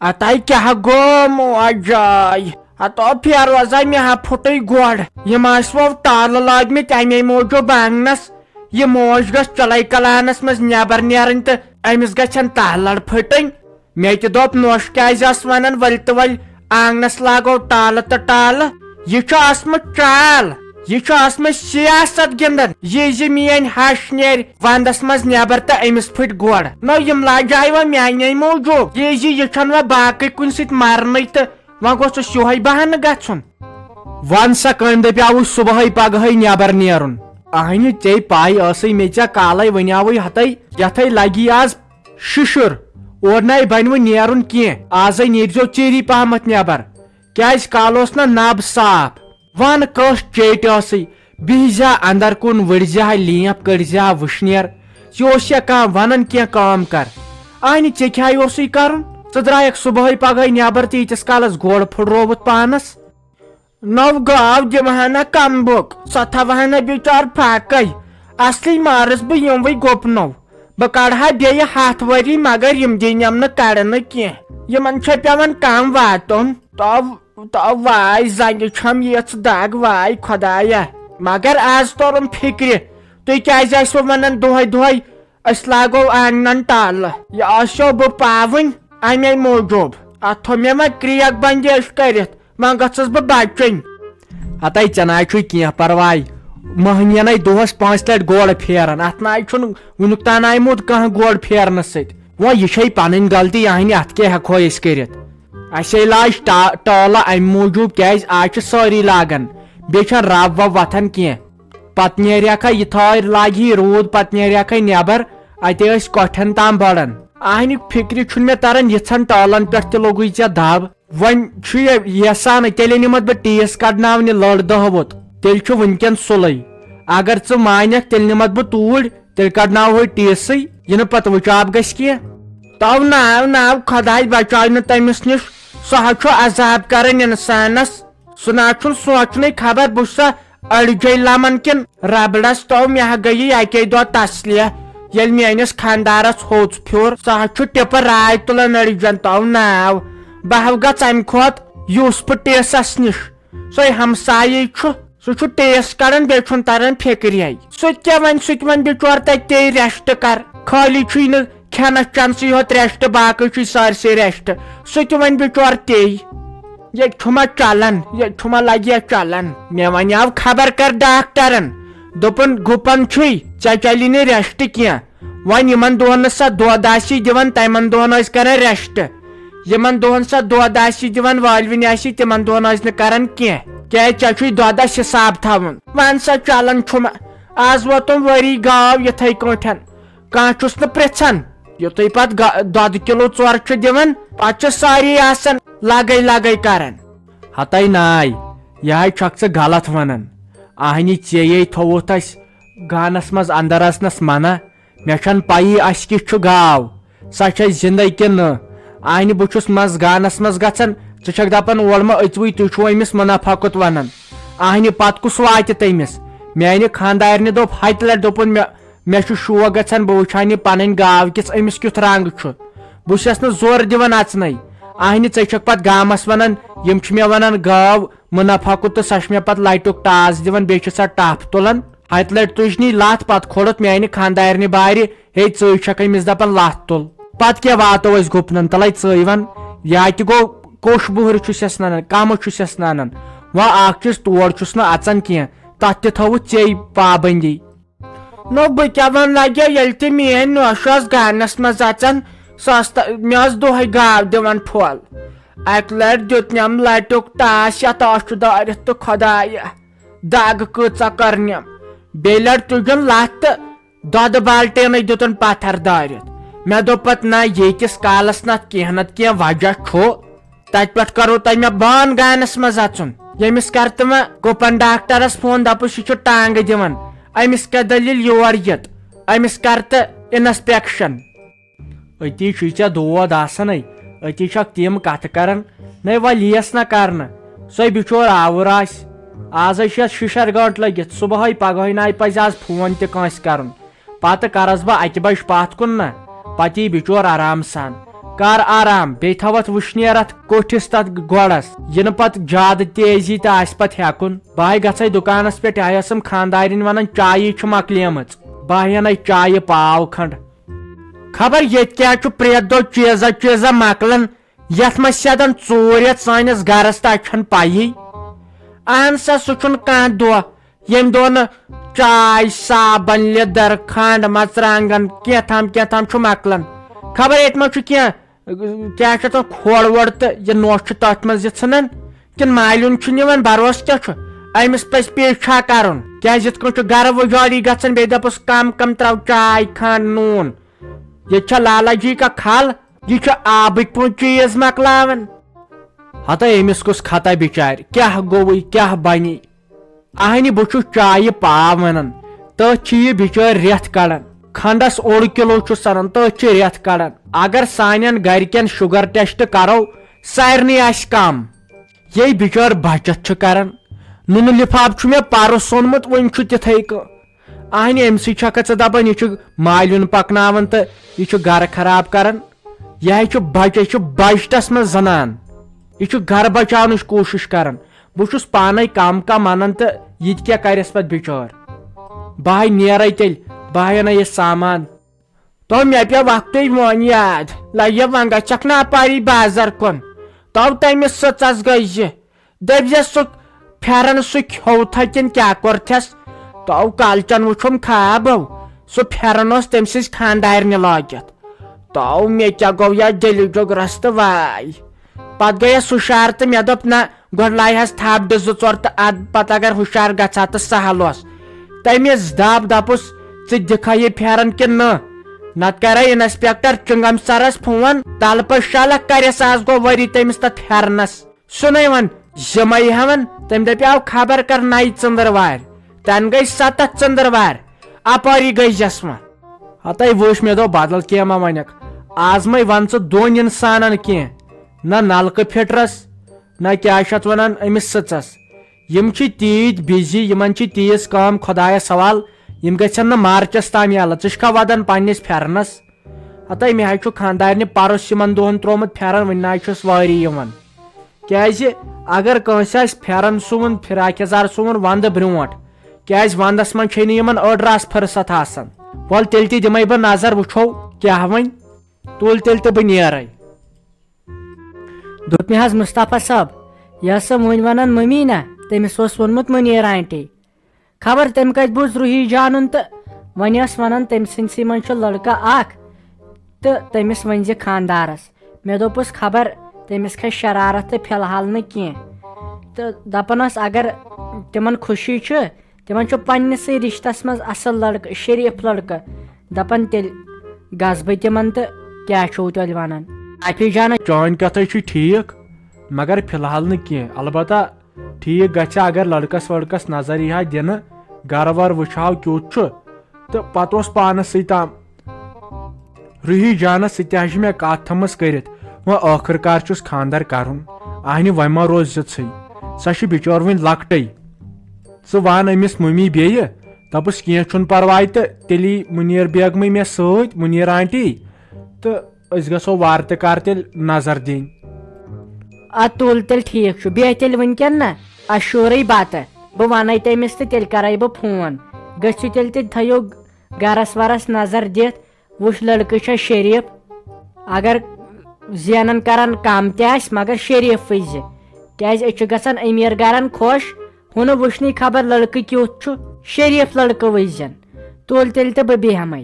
اتائی کیا گو موجائی اتو پھر روزائی میں ہا پھٹی گوڑ یم آسو تال لاگمت امی موجوب آنگنس یہ موج گھ چلائی کلانس مز نیبر نیرن تو امس گھن تالڑ پھٹن مے تہ دوپ نوش کیاز ونان ول تو ول آنگنس لاگو ٹال تو ٹال یہ آسمت چال یہ آسمت سیاست گندن یہ میان ہش نیر وندس مز نیبر تو امس پھٹ گوڑ نو یم لاجائی و میانے موجوب یہ چھن و باقی کن ست مرن تو و گوس یوہے بہان گھن ون سا کم دپ آو صبح پگہ نیبر نیرن اہنی ے پائی اسی مے ژے کالے ونیاو یتھے لگی آز ششر اور نئی بنو نیرن کی آز نیرزو چیری پہمت نیبر کیاز کال نا نب صاف ون کس چیٹ اسی بہزا اندر کن ورزا لیپ کرزا وشنیر یہ کھانا ونان کی کام کر اہنی ے کیا کرن ژٕ درائک صبح پگہ نیبر تیتس کالس گوڑ پھٹرووت پانس نو گاو دمہنا کم بک سو تھوہنا بچار پھاکے اصلی مارس بہ یموے گپنو بہ کڑہا بیٚیہِ 7 ؤری مگر یم دِنیم نہٕ کڑنہٕ کینٛہہ یمن چھُ پیوان کم واتُن تو واے زنگہِ چھم یژھ دگ واے خدایا مگر آز توٚرُم فکرِ تُہۍ کیازِ ٲسوٕ ونان دۄہے دۄہے أسۍ لاگو آنگنن ٹالہٕ یہِ آسیو بہٕ پاوٕنۍ امی موجوب اتھ تھو مےٚ وۄنۍ کریک بندیش کٔرِتھ وۄنۍ گژھس بہٕ بچن اتائی چنائی چھُ کینٛہہ پرواے مہنی دۄہس 5 لٹہِ گوڑ پھیران اتھ ناے چھُنہٕ وُنیُک تام آمُت کانٛہہ گوڑ پھیرنس سۭتۍ وۄنۍ یہِ چھے پنٕنۍ غلطی اہنہِ اتھ کیٛاہ ہٮ۪کہو أسۍ کٔرِتھ اسے لاج ٹٲلہٕ امہِ موٗجوٗب کیٛازِ آز چھِ سٲری لاگان بیٚیہِ چھنہٕ رب وب وتھان کینٛہہ پتہٕ نیرہکھا یِتھٲے لاگہِ روٗد پتہٕ نیرہکھا نیبر اتہِ ٲسۍ کۄٹھٮ۪ن تام بڑان اہنیُک فکرِ چھُنہٕ مےٚ تران یِژھن ٹٲلن پٮ۪ٹھ تہِ لوگُے ژےٚ دب وۄنۍ چھُ یژھان تیٚلہِ نِمت بہٕ ٹیٖس کڑناونہِ لٔڑ 10 وُت تیٚلہِ چھُ وُنکٮ۪ن سُلے اگر ژٕ مانکھ تیٚلہِ نِمت بہٕ توٗرۍ تیٚلہِ کڑناوہو ٹیٖسٕے یہِ نہٕ پتہٕ وٕچاب گژھِ کینٛہہ تو ناو خداے بچاو نہٕ تٔمِس نِش سُہ حظ چھُ عذاب کران انسانس سُہ نہ چھُنہٕ سونچنٕے خبر بہٕ چھُسا أڑجے لمن کِن ربڑس تو مےٚ گٔیے اکی دۄہ تسلیہ ییٚلہِ میٲنِس خاندارس ہوٚژ پھیُر سُہ حظ چھُ ٹِپہٕ راے تُلان أڑجن تو ناو بہٕ گژھ امہِ کھۄتہٕ یوٗسفہٕ ٹیسس نِش سُے ہمسایی چھُ سُہ چھُ ٹیس کڑان بیٚیہِ چھُنہٕ تران فکرے سُہ تہِ کیٛاہ وَنہِ سُہ تہِ وَنہِ بِچور تتے ریسٹ کر خٲلی چھُے نہٕ کھٮ۪نس چٮ۪نسٕے یوت ریسٹ باقٕے چھُے سٲرسٕے ریسٹ سُہ تہِ وَنہِ بِچور تے ییٚتہِ چھُ ما چلان ییٚتہِ چھُ ما لگیا چلان مےٚ ونیاو خبر کر ڈاکٹرن دوٚپُن گُپن چھُے ژےٚ چلی نہٕ ریسٹ کینٛہہ وۄنۍ یِمن دۄہن نہٕ سۄ دۄد آسی دِوان تِمن دۄہن ٲسۍ کران ریسٹ یِمن دۄہن سۄ دۄد آسی دِوان وٲلوِنۍ آسی تِمن دۄہن ٲسۍ نہٕ کران کینٛہہ کیٛازِ ژےٚ چھُے دۄدس حساب تھاوُن وۄنۍ سا چلان چھُ آز ووتُم ؤری گاو یِتھے کٲٹھۍ کانٛہہ چھُس نہٕ پرژھان یُتھُے پتہٕ دۄدٕ کِلوٗ 2 چھُ دِوان پتہٕ چھِ سٲری آسان لگے کران ہتائی ناے یہے چھکھ ژٕ غلط ونان اہنہِ ژےٚ تھووُتھ اسہِ گانس منٛز اندر اژنس منع مےٚ چھنہٕ پیی اسہِ کِژھ چھُ گاو سۄ چھے زندے کِنہٕ نہٕ اہنہِ بہٕ چھُس منٛز گانس منٛز گژھان ژٕ چھکھ دپان اور ما أژوٕے تُہۍ چھُو أمِس منافع کُت ونان اہنہِ پتہٕ کُس واتہِ تٔمِس میانہِ خاندارنہِ دوٚپ ہتہِ لٹہِ دوٚپُن مےٚ چھُ شوق گژھان بہٕ وٕچھان یہِ پنٕنۍ گاو کِژھ أمِس کیُتھ رنگ چھُ بہٕ چھس نہٕ زورٕ دِوان اژنٕے اہنہِ ژےٚ چھکھ پتہٕ گامس ونان یِم چھِ مےٚ ونان گاو منافع کُت تہٕ سۄ چھِ مےٚ پتہٕ لٹیُک ٹاس دِوان بیٚیہِ چھِ سۄ ٹپھ تُلان ہتہِ لٹہِ تُجنی لتھ پتہٕ کھولُتھ میانہِ خاندارنہِ بارِ ہے ژٕے چھکھ أمِس دپان لتھ تُل پتہٕ کیٛاہ واتو أسۍ گُپنن تلے ژٕے ون یا تہِ گوٚو کوٚش بُہر چھُسس ننان کمہٕ چھُسس ننان وۄنۍ اکھ چیٖز تور چھُس نہٕ اژان کینٛہہ تتھ تہِ تھوٚوُتھ ژےٚ پابندی نو بہٕ کیٛاہ ون لگیا ییٚلہِ تہِ میٲنۍ نوش ٲس گانس منٛز اژان سۄ ٲس مےٚ ٲس دۄہے گاو دِوان پھۄل اکہِ لٹہِ دیُتنم لٹیُک ٹاس یتھ ٲچھِ دٲرِتھ تہٕ خدایا دگ کۭژاہ کٔرنم بیٚیہِ لٹہِ تُجُن لتھ تہٕ دۄدٕ بالٹیٖنٕے دِتُن پتھر دٲرِتھ مےٚ دوٚپ پتہٕ نہ ییٖتِس کالس نتہٕ کینٛہہ نتہٕ کینٛہہ وجہ چھُ تتہِ پٮ۪ٹھ کرو تۄہہِ مےٚ بان گانس منٛز اژُن ییٚمِس کر تہٕ وۄنۍ گُپن ڈاکٹرس فون دپُس یہِ چھُ ٹانگہٕ دِوان أمِس کیٛاہ دٔلیٖل یور یِتھ أمِس کر تہٕ انسپیکشن أتی چھُے ژےٚ دود آسانے أتی چھکھ تِم کتھٕ کران نے وۄنۍ یِیَس نہ کرنہٕ سۄے بِچور آوُر آسہِ آزے چھِ یتھ شِشر گٲنٛٹھ لٔگِتھ صبحٲے پگہٲے ناے پزِ آز فون تہِ کٲنٛسہِ کرُن پتہٕ کرس بہٕ 1 بجہِ پتھ کُن نہ پتہٕ یی بِچور آرام سان کر آرام بیٚیہِ تھاو اتھ وٕشنیر اتھ کوٹھِس تتھ گۄڈس یِنہٕ پتہٕ زیادٕ تیزی تہٕ آسہِ پتہٕ ہٮ۪کُن بہٕ گژھے دُکانس پٮ۪ٹھ ٲسٕم خانٛدارِنۍ ونان چایی چھِ مۄکلیمٕژ بہٕ اَنَے چایہِ پاو کھنٛڈ خبر ییٚتہِ کیٛاہ چھُ پرٛٮ۪تھ دۄہ چیٖزا مۄکلان یتھ منٛز سیدن ژوٗر یتھ سٲنِس گرس تہٕ اَتہِ چھنہٕ پیی اہن سا سُہ چھُنہٕ کانٛہہ دۄہ ییٚمہِ دۄہ نہٕ چاے صابن لیدٕر کھنٛڈ مرژٕوانٛگن کینٛہہ تام چھُ مۄکلان خبر ییٚتہِ ما چھُ کیٛاہ چھِ تتھ کھوڑ ووڑ تہٕ یہِ نوٚش چھُ تتھ منٛز یہِ ژھٕنان کِنہٕ مالیُن چھُ نِوان بروسہٕ کیٛاہ چھُ أمِس پزِ پیچھا کرُن کیٛازِ یِتھ کٔنۍ چھُ گرٕ وُجاڑی گژھان بیٚیہِ دپُس کم تراو چاے کھنٛڈ نوٗن ییٚتہِ چھا لالا جی کا کھل یہ چھُ آبٕکۍ پٲٹھۍ چیٖز مۄکلاوان ہتا أمِس کُس خطا بِچارِ کیٛاہ گوٚوٕے کیٛاہ بنہِ اہنہِ بہٕ چھُس چایہِ پاو ونان تٔتھۍ چھِ یہِ بِچٲرۍ رٮ۪تھ کڑان کھنڈس 1 کِلوٗ چھُ سنان تٔتھۍ چھِ رٮ۪تھ کڑان اگر سانٮ۪ن گرِکٮ۪ن شُگر ٹیسٹ کرو سارنٕے آسہِ کم یے بِچٲر بچت چھِ کران نُنہٕ لفاف چھُ مےٚ پرُس اوٚنمُت وۄنۍ چھُ تِتھٕے کٔنۍ اہنہِ أمۍ سٕے چھکھ ژٕ دپان یہِ چھُ مالیُن پکناوان تہٕ یہِ چھُ گرٕ خراب کران یہِ چھُ بچہٕ یہِ چھُ بجٹس منٛز زنان یہِ چھُ گرٕ بچاونٕچ کوٗشش کران بہٕ چھُس پانے کم انان تہٕ یہِ تہِ کیٛاہ کرٮ۪س پتہٕ بِچٲر بہٕ نیرے تیٚلہِ بہٕ انہٕ یہِ سامان تو مےٚ پیٚو وقتٕے وۄنۍ یاد لگہِ وۄنۍ گژھکھ نا اپاری بازر کُن تو تٔمِس سٕژس گٔیہِ دٔپزٮ۪س سُہ پھیرن سُہ کھیوتھا کِنہٕ کیٛاہ کوٚرتھس تو کالچن وٕچھُم خابو سُہ پھیرن اوس تٔمۍ سٕنٛزِ خانٛدارنہِ لٲگِتھ تو مےٚ کیٛاہ گوٚو یتھ دِلہِ جُگرس تہٕ واے پتہٕ گٔیس ہُشار تہٕ مےٚ دوٚپ نہ گۄڈٕ لایہس تھپھ 2 ژور تہٕ ادٕ پتہٕ اگر ہُشار گژھِ ہا تہٕ سہل اوس تٔمِس دپُس ژٕ دِکھا یہِ پھیرن کِنہٕ نہ نتہٕ کرے انسپیکٹر چنگم سرس فون تلپس شلک کرٮ۪س آز گوٚو ؤری تٔمِس تتھ پھیرنس سُنے وۄنۍ زِمے ہٮ۪وان تٔمۍ دپیو خبر کر نَیہِ ژٔنٛدٕروارِ تنہٕ گٔے 7 ژٔنٛدٕروارِ اپٲری گٔیزٮ۪س وۄنۍ ہتے وٕچھ مےٚ دوٚپ بدل کینٛہہ ما ونکھ آز مے ون ژٕ 2 انسانن کینٛہہ نہ نلکہٕ فٹرس نہ کیٛاہ چھِ اتھ ونان أمِس سٕژس یِم چھِ تیٖتۍ بِزی یِمن چھِ تیٖژ کٲم خۄدایس حوال یِم گژھن نہٕ مارچس تام یلہٕ ژٕ چھکھا ودان پننِس پھیرنس ہتے مےٚ حظ چھُ خانٛدارنہِ پرُس یِمن دۄہن تروومُت پھیرن وُنہِ نہ حظ چھُس وٲری یِوان کیٛازِ اگر کٲنٛسہِ آسہِ پھیرن سُوُن فراق یزار سُوُن ونٛدٕ برونٛٹھ کیٛازِ ونٛدس منٛز چھے نہٕ یِمن أڑ راس فرست آسان ول تیٚلہِ تہِ دِمے بہٕ نظر وٕچھو کیٛاہ وۄنۍ تُل تیٚلہِ تہٕ بہٕ نیرے دوٚپ مےٚ حظ مُصطفیٰ صٲب یہِ ٲسٕم وُنۍ ونان مٔمی نا تٔمِس اوس ووٚنمُت مُنیٖر آنٹی خبر تٔمۍ کتہِ بوٗز روٗحی جانُن تہٕ وۄنۍ ٲس ونان تٔمۍ سٕنٛدسٕے منٛز چھُ لڑکہٕ اکھ تہٕ تٔمِس ؤنۍزِ خانٛدارس مےٚ دوٚپُس خبر تٔمِس کھسہِ شرارت تہٕ فِلحال نہٕ کینٛہہ تہٕ دپان ٲس اگر تِمن خوشی چھِ تِمن چھُ پننِسٕے رشتس منٛز اصل لڑکہٕ شریٖف لڑکہٕ دپان تیٚلہِ گژھٕ بہٕ تِمن تہٕ کیٛاہ چھُو تیٚلہِ ونان افی جانا چٲنۍ کتھے چھِ ٹھیٖک مگر فِلحال نہٕ کینٛہہ البتہ ٹھیٖک گژھِ اگر لڑکس وڑکس نظر یی ہا دِنہٕ گرٕ ور وٕچھہو کیُتھ چھُ تہٕ پتہٕ اوس پانسٕے تام روٗحی جانس سۭتۍ تہِ حظ چھِ مےٚ کتھ تھٲمٕژ کٔرِتھ وۄنۍ ٲخٕر کار چھُس خانٛدر کرُن اہنہِ وۄنۍ ما روزِ ژٕے سۄ چھِ بِچٲر وُنہِ لۄکٹٕے ژٕ ون أمِس مٔمی بیٚیہِ دپُس کینٛہہ چھُنہٕ پرواے تہٕ تیٚلہِ یی مُنیٖر بیگمٕے مےٚ سۭتۍ مُنیٖر آنٹی تہٕ أسۍ گژھو وارٕ تہٕ کارٕ تیٚلہِ نظر دِنۍ ادٕ تُل تیٚلہِ ٹھیٖک چھُ بیٚہہ تیٚلہِ وٕنکیٚن نا اسہِ شوٗرٕے بتہٕ بہٕ ونَے تٔمِس تہٕ تیٚلہِ کرے بہٕ فون گٔژھِو تیٚلہِ تہِ تھٲیِو گرس ورس نظر دِتھ وٕچھ لڑکہٕ چھا شریٖف اگر زینان کران کم تہِ آسہِ مگر شریٖفٕے زِ کیٛازِ أسۍ چھِ گژھان أمیٖر گرن خۄش ہُنہٕ وٕچھنٕے خبر لڑکہٕ کیُتھ چھُ شریٖف لڑکہٕ وٕچھزن تُل تیٚلہِ تہٕ بہٕ بیٚہمے